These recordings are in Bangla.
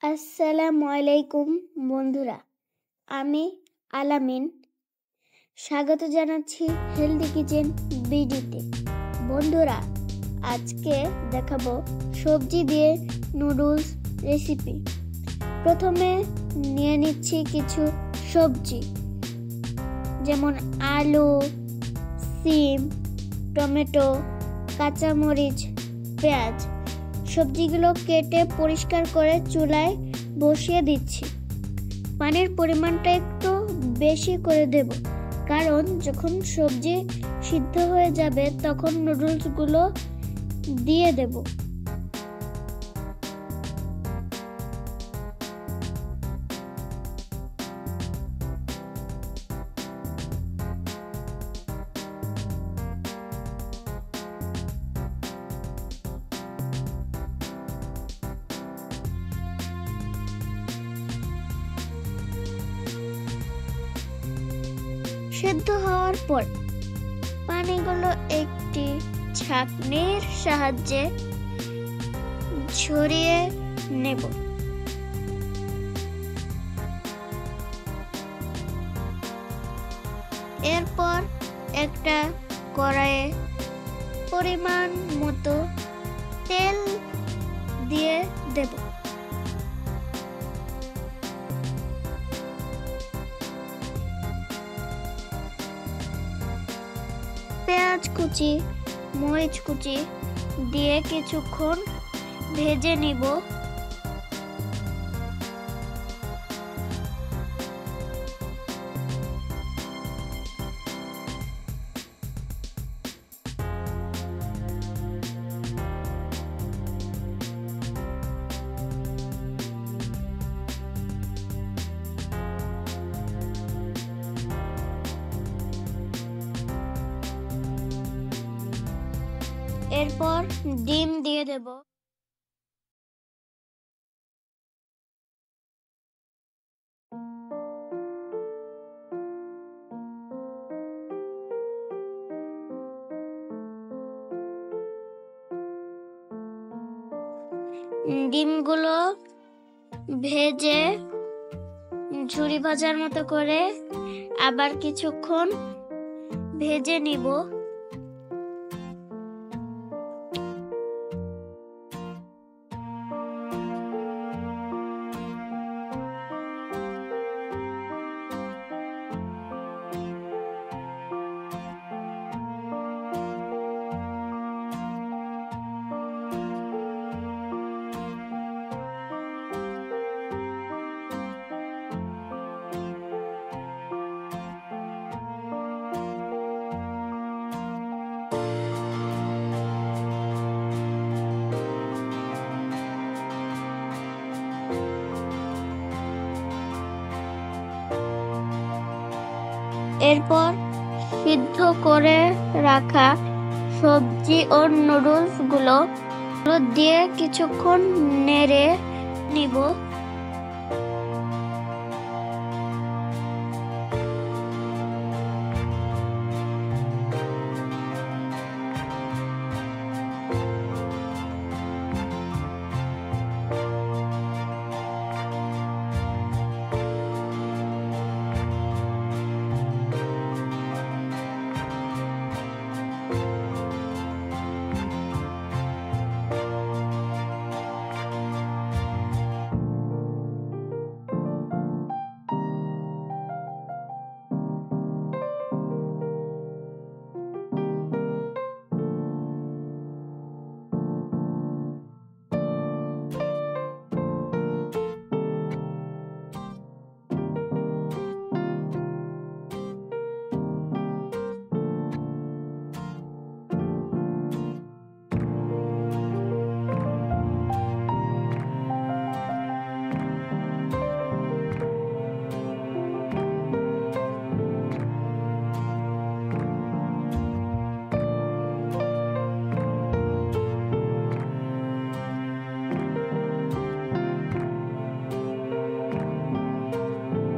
আসসালামু আলাইকুম বন্ধুরা, আমি আলামিন স্বাগত জানাচ্ছি হেলদি কিচেন বিডিতে। বন্ধুরা, আজকে দেখাবো সবজি দিয়ে নুডলস রেসিপি। প্রথমে নিয়ে নিচ্ছি কিছু সবজি, যেমন আলু, সিম, টমেটো, কাঁচামরিচ, পেঁয়াজ। সবজিগুলো কেটে পরিষ্কার করে চুলায় বসিয়ে দিচ্ছি। পানির পরিমাণটা একটু বেশি করে দেব, কারণ যখন সবজি সিদ্ধ হয়ে যাবে তখন নুডলসগুলো দিয়ে দেব। সেদ্ধ হওয়ার পর পানিগুলো একটি ছাঁকনির সাহায্যে ছড়িয়ে নেব। এরপর একটা কড়াইয়ে পরিমাণ মতো তেল দিয়ে দেব। পেঁয়াজ কুচি, মরিচ কুচি দিয়ে কিছুক্ষণ ভেজে নিব। এরপর ডিম দিয়ে দেব। ডিমগুলো ভেজে ঝুরি ভাজার মতো করে আবার কিছুক্ষণ ভেজে নিব। এরপর সিদ্ধ করে রাখা সবজি ও নুডলস গুলো দিয়ে কিছুক্ষণ নেড়ে নিব।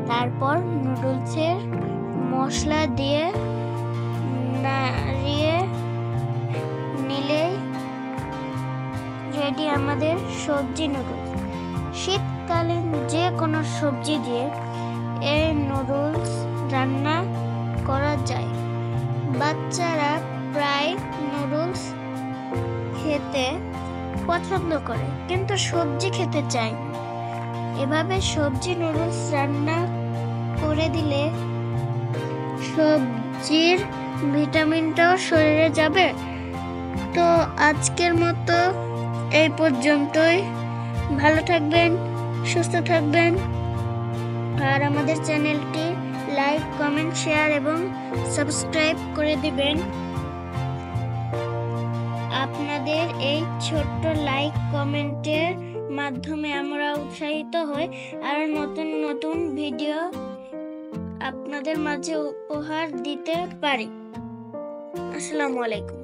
তারপর নুডলসের মশলা দিয়ে নাড়িয়ে নিলেই রেডি আমাদের সবজি নুডলস। শীতকালীন যে কোনো সবজি দিয়ে এই নুডলস রান্না করা যায়। বাচ্চারা প্রায় নুডলস খেতে পছন্দ করে, কিন্তু সবজি খেতে চায় না। এভাবে সবজি নুডলস রান্না করে দিলে সবজির ভিটামিনটাও শরীরে যাবে। তো আজকের মতো এই পর্যন্তই। ভালো থাকবেন, সুস্থ থাকবেন, আর আমাদের চ্যানেলটি লাইক, কমেন্ট, শেয়ার এবং সাবস্ক্রাইব করে দিবেন। আপনাদের এই ছোট্ট লাইক কমেন্টের মাধ্যমে আমরা উৎসাহিত হই আর নতুন নতুন ভিডিও আপনাদের মাঝে উপহার দিতে পারি। আসসালামু আলাইকুম।